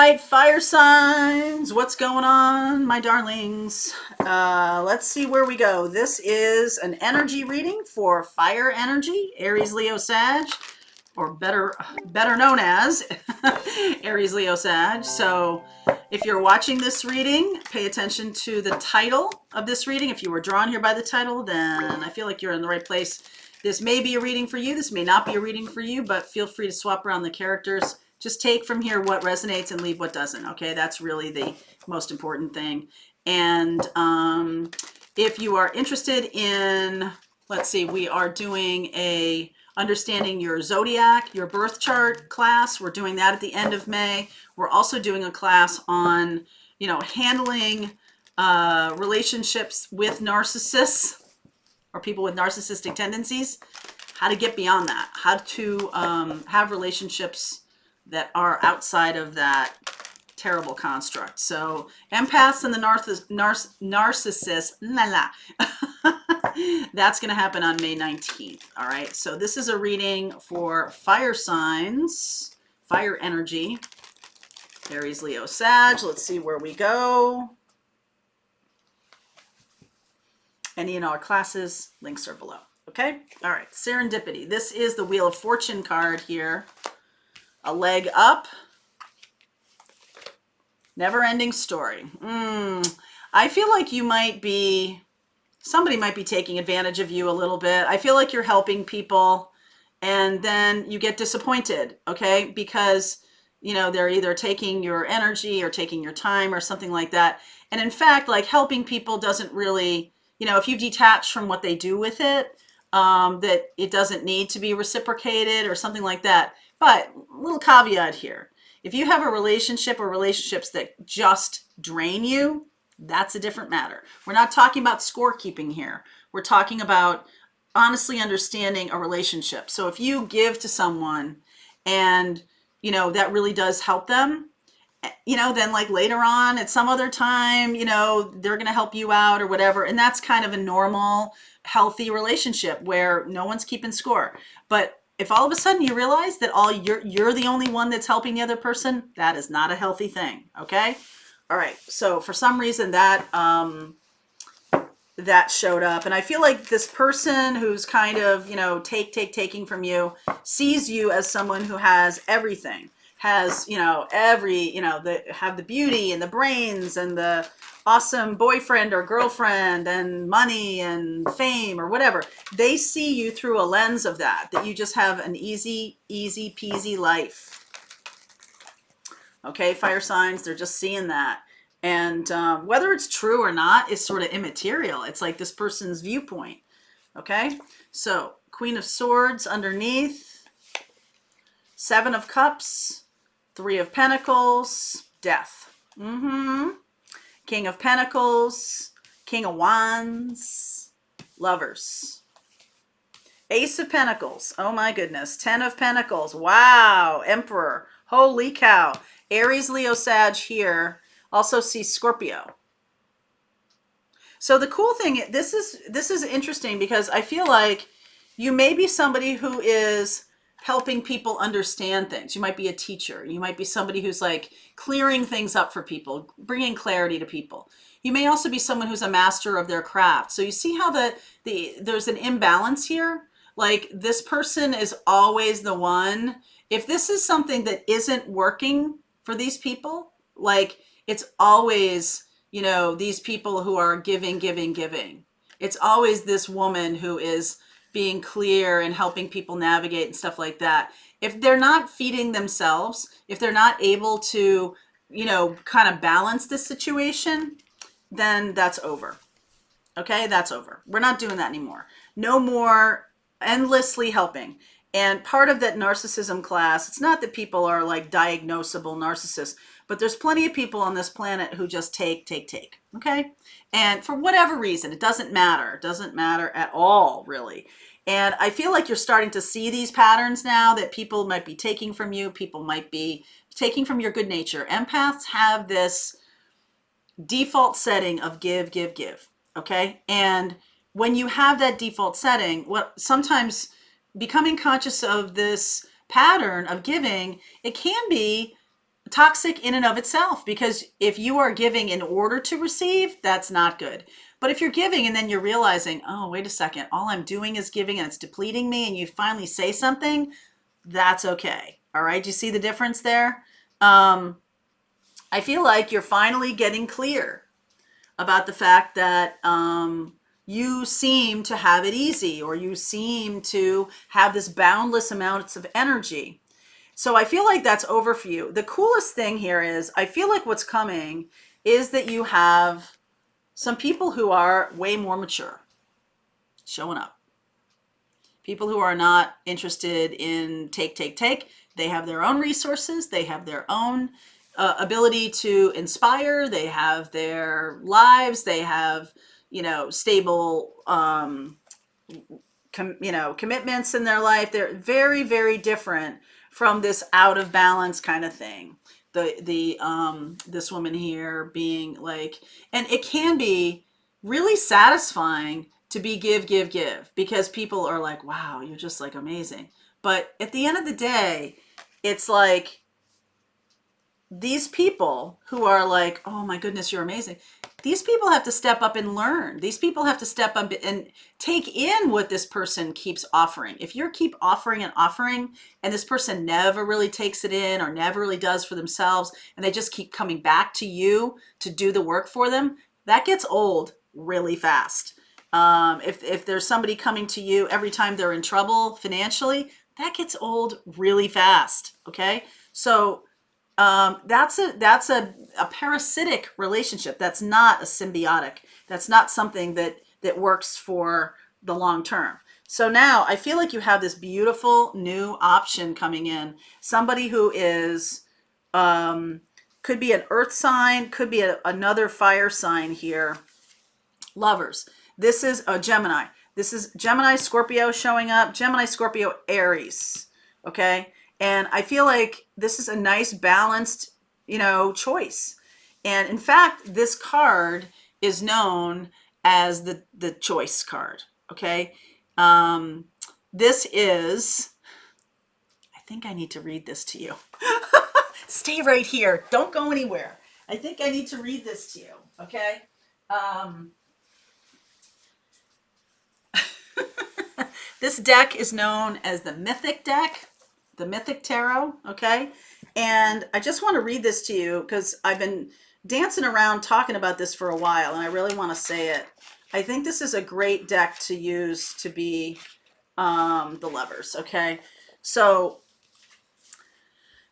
right, fire signs. What's going on, my darlings? Let's see where we go. This is an energy reading for fire energy, Aries, Leo, Sag, or better known as Aries, Leo, Sag. So if you're watching this reading, pay attention to the title of this reading. If you were drawn here by the title, then I feel like you're in the right place. This may be a reading for you. This may not be a reading for you, but feel free to swap around the characters. Just take from here what resonates and leave what doesn't. Okay, that's really the most important thing. And if you are interested in, let's see, we are doing a understanding your zodiac, your birth chart class. We're doing that at the end of May. We're also doing a class on, handling relationships with narcissists or people with narcissistic tendencies, how to get beyond that, how to have relationships that are outside of that terrible construct. So empaths and the narcissist, that's going to happen on May 19th. All right. So this is a reading for fire signs, fire energy, Aries, Leo, Sag. Let's see where we go. Any and all classes, links are below. Okay. All right. Serendipity. This is the Wheel of Fortune card here. A leg up. Never-ending story. I feel like somebody might be taking advantage of you a little bit. I feel like you're helping people and then you get disappointed, okay? Because, they're either taking your energy or taking your time or something like that. And in fact, like helping people doesn't really, if you detach from what they do with it, that it doesn't need to be reciprocated or something like that. But little caveat here. If you have a relationship or relationships that just drain you, that's a different matter. We're not talking about scorekeeping here. We're talking about honestly understanding a relationship. So if you give to someone and, that really does help them, then like later on at some other time, they're going to help you out or whatever. And that's kind of a normal, healthy relationship where no one's keeping score. But if all of a sudden you realize that you're the only one that's helping the other person, that is not a healthy thing. Okay. All right. So for some reason that showed up, and I feel like this person who's kind of, taking from you sees you as someone who has everything, has, have the beauty and the brains and the awesome boyfriend or girlfriend and money and fame or whatever. They see you through a lens of that you just have an easy peasy life. Okay, fire signs, they're just seeing that. And whether it's true or not is sort of immaterial. It's like this person's viewpoint. Okay, so Queen of Swords underneath, Seven of Cups, Three of Pentacles, Death. King of Pentacles, King of Wands, Lovers. Ace of Pentacles, oh my goodness, 10 of Pentacles, wow, Emperor, holy cow. Aries, Leo, Sag here, also see Scorpio. So the cool thing, this is interesting because I feel like you may be somebody who is helping people understand things. You might be a teacher. You might be somebody who's like clearing things up for people, bringing clarity to people. You may also be someone who's a master of their craft. So you see how there's an imbalance here? Like this person is always the one. If this is something that isn't working for these people, like it's always, these people who are giving. It's always this woman who is being clear and helping people navigate and stuff like that. If they're not feeding themselves, if they're not able to, kind of balance this situation, then that's over. Okay, that's over. We're not doing that anymore. No more endlessly helping. And part of that narcissism class, it's not that people are like diagnosable narcissists, but there's plenty of people on this planet who just take. Okay. And for whatever reason, it doesn't matter. It doesn't matter at all, really. And I feel like you're starting to see these patterns now that people might be taking from you. People might be taking from your good nature. Empaths have this default setting of give. Okay. And when you have that default setting, sometimes becoming conscious of this pattern of giving, it can be toxic in and of itself, because if you are giving in order to receive, that's not good. But if you're giving and then you're realizing, oh, wait a second, all I'm doing is giving and it's depleting me, and you finally say something, that's okay. All right. Do you see the difference there? Um, I feel like you're finally getting clear about the fact that you seem to have it easy, or you seem to have this boundless amounts of energy. So I feel like that's over for you. The coolest thing here is I feel like what's coming is that you have some people who are way more mature showing up. People who are not interested in take. They have their own resources. They have their own ability to inspire. They have their lives. They have, stable, commitments in their life. They're very, very different from this out of balance kind of thing. This woman here being like, and it can be really satisfying to be give, because people are like, wow, you're just like amazing. But at the end of the day, it's like these people who are like, oh my goodness, you're amazing. These people have to step up and learn. These people have to step up and take in what this person keeps offering. If you keep offering and this person never really takes it in or never really does for themselves, and they just keep coming back to you to do the work for them, that gets old really fast. If there's somebody coming to you every time they're in trouble financially, that gets old really fast. Okay. So that's a parasitic relationship. That's not a symbiotic. That's not something that works for the long term. So now I feel like you have this beautiful new option coming in. Somebody who is could be an earth sign, could be another fire sign here. Lovers. This is a Gemini. This is Gemini, Scorpio showing up. Gemini, Scorpio, Aries. Okay. And I feel like this is a nice balanced, choice. And in fact, this card is known as the choice card. Okay. This is, I think I need to read this to you. Stay right here. Don't go anywhere. I think I need to read this to you. Okay. This deck is known as the Mythic deck, the Mythic Tarot, okay? And I just want to read this to you because I've been dancing around talking about this for a while, and I really want to say it. I think this is a great deck to use to be the Lovers, okay? So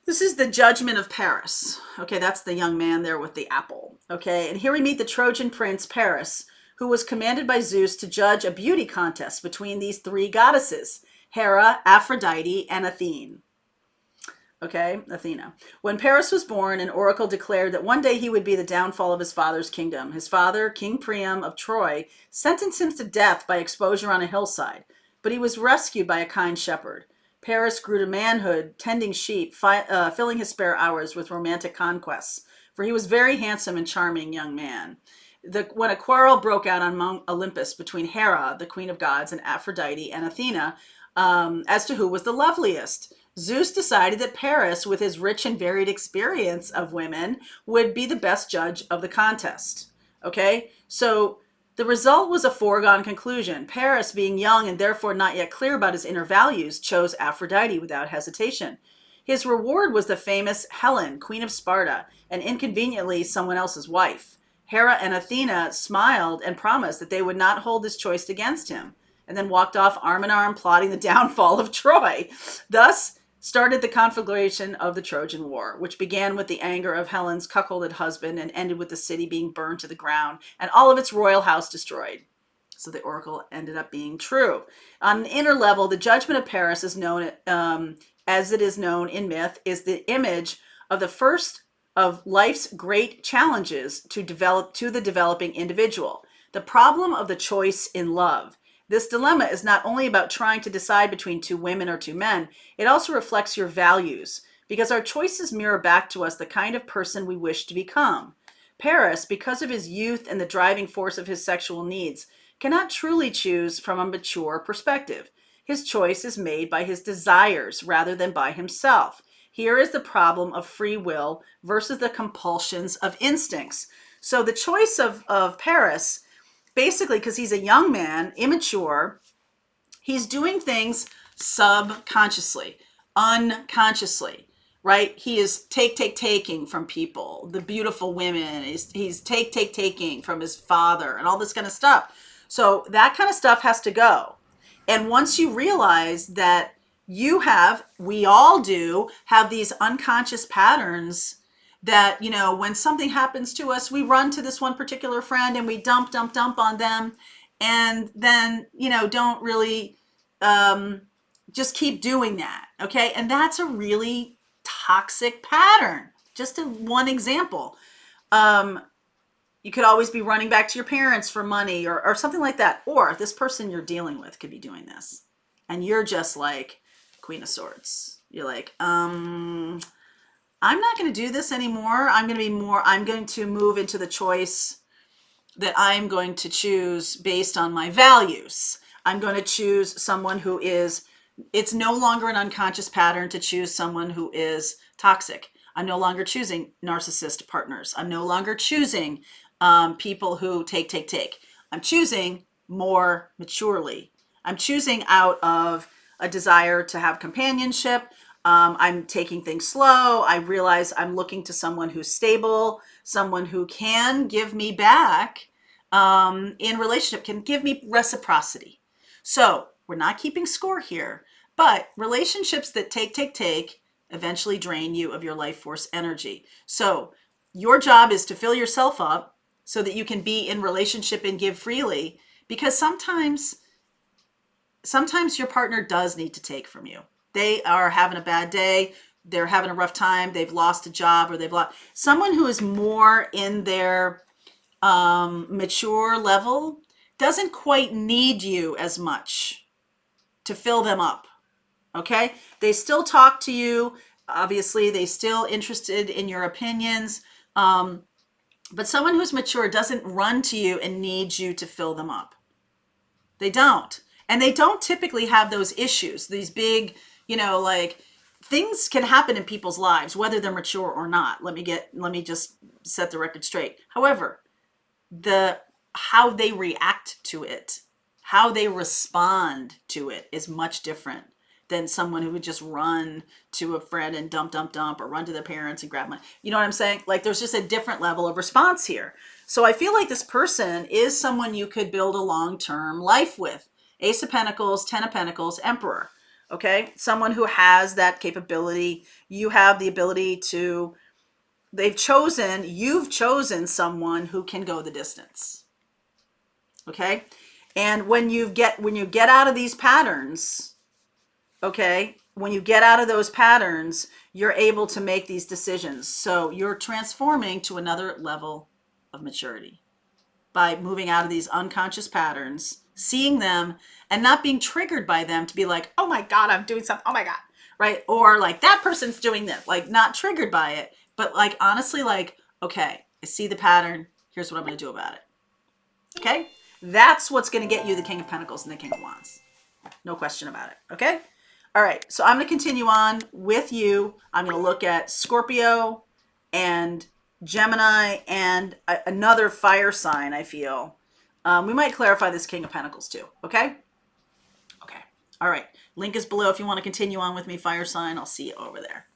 this is the Judgment of Paris. Okay, that's the young man there with the apple, okay? And here we meet the Trojan prince, Paris, who was commanded by Zeus to judge a beauty contest between these three goddesses, Hera, Aphrodite, and Athene. Okay, Athena. When Paris was born, an oracle declared that one day he would be the downfall of his father's kingdom. His father, King Priam of Troy, sentenced him to death by exposure on a hillside, but he was rescued by a kind shepherd. Paris grew to manhood, tending sheep, filling his spare hours with romantic conquests, for he was a very handsome and charming young man. When a quarrel broke out on Mount Olympus between Hera, the queen of gods, and Aphrodite and Athena, as to who was the loveliest, Zeus decided that Paris, with his rich and varied experience of women, would be the best judge of the contest. Okay, so the result was a foregone conclusion. Paris, being young and therefore not yet clear about his inner values, chose Aphrodite without hesitation. His reward was the famous Helen, queen of Sparta, and inconveniently someone else's wife. Hera and Athena smiled and promised that they would not hold this choice against him, and then walked off arm in arm, plotting the downfall of Troy. Thus started the conflagration of the Trojan War, which began with the anger of Helen's cuckolded husband and ended with the city being burned to the ground and all of its royal house destroyed. So the oracle ended up being true. On an inner level, the judgment of Paris is known, as it is known in myth, is the image of the first of life's great challenges to the developing individual. The problem of the choice in love. This dilemma is not only about trying to decide between two women or two men, it also reflects your values, because our choices mirror back to us the kind of person we wish to become. Paris, because of his youth and the driving force of his sexual needs, cannot truly choose from a mature perspective. His choice is made by his desires rather than by himself. Here is the problem of free will versus the compulsions of instincts. So the choice of Paris, basically, because he's a young man, immature, he's doing things subconsciously, unconsciously, right? He is taking from people, the beautiful women. He's taking from his father and all this kind of stuff. So that kind of stuff has to go. And once you realize that we all do have these unconscious patterns that, when something happens to us, we run to this one particular friend and we dump on them. And then, don't really just keep doing that. Okay. And that's a really toxic pattern. Just one example. You could always be running back to your parents for money or something like that. Or this person you're dealing with could be doing this. And you're just like Queen of Swords. You're like, I'm not going to do this anymore. I'm going to move into the choice that I'm going to choose based on my values. I'm going to choose someone who it's no longer an unconscious pattern to choose someone who is toxic. I'm no longer choosing narcissist partners. I'm no longer choosing people who take. I'm choosing more maturely. I'm choosing out of a desire to have companionship. I'm taking things slow. I realize I'm looking to someone who's stable, someone who can give me back in relationship, can give me reciprocity. So we're not keeping score here, but relationships that take eventually drain you of your life force energy. So your job is to fill yourself up so that you can be in relationship and give freely, because sometimes your partner does need to take from you. They are having a bad day. They're having a rough time. They've lost a job, or they've lost someone who is more in their mature level doesn't quite need you as much to fill them up. Okay. They still talk to you. Obviously, they still interested in your opinions. But someone who's mature doesn't run to you and need you to fill them up. They don't. And they don't typically have those issues, these big, things can happen in people's lives, whether they're mature or not. Let me just set the record straight. However, how they react to it, how they respond to it is much different than someone who would just run to a friend and dump, or run to their parents and grab money. You know what I'm saying? Like, there's just a different level of response here. So I feel like this person is someone you could build a long-term life with. Ace of Pentacles, 10 of Pentacles, Emperor. Okay? Someone who has that capability. You have the ability to, you've chosen someone who can go the distance. Okay? And when you get out of these patterns, okay, when you get out of those patterns, you're able to make these decisions. So you're transforming to another level of maturity by moving out of these unconscious patterns, seeing them and not being triggered by them to be like, oh my God, I'm doing something. Oh my God. Right. Or like, that person's doing this, like, not triggered by it, but like, honestly, like, okay, I see the pattern. Here's what I'm going to do about it. Okay. That's what's going to get you the King of Pentacles and the King of Wands. No question about it. Okay. All right. So I'm going to continue on with you. I'm going to look at Scorpio and Gemini and another fire sign, I feel. We might clarify this King of Pentacles too. Okay. Okay. All right. Link is below if you want to continue on with me, fire sign. I'll see you over there.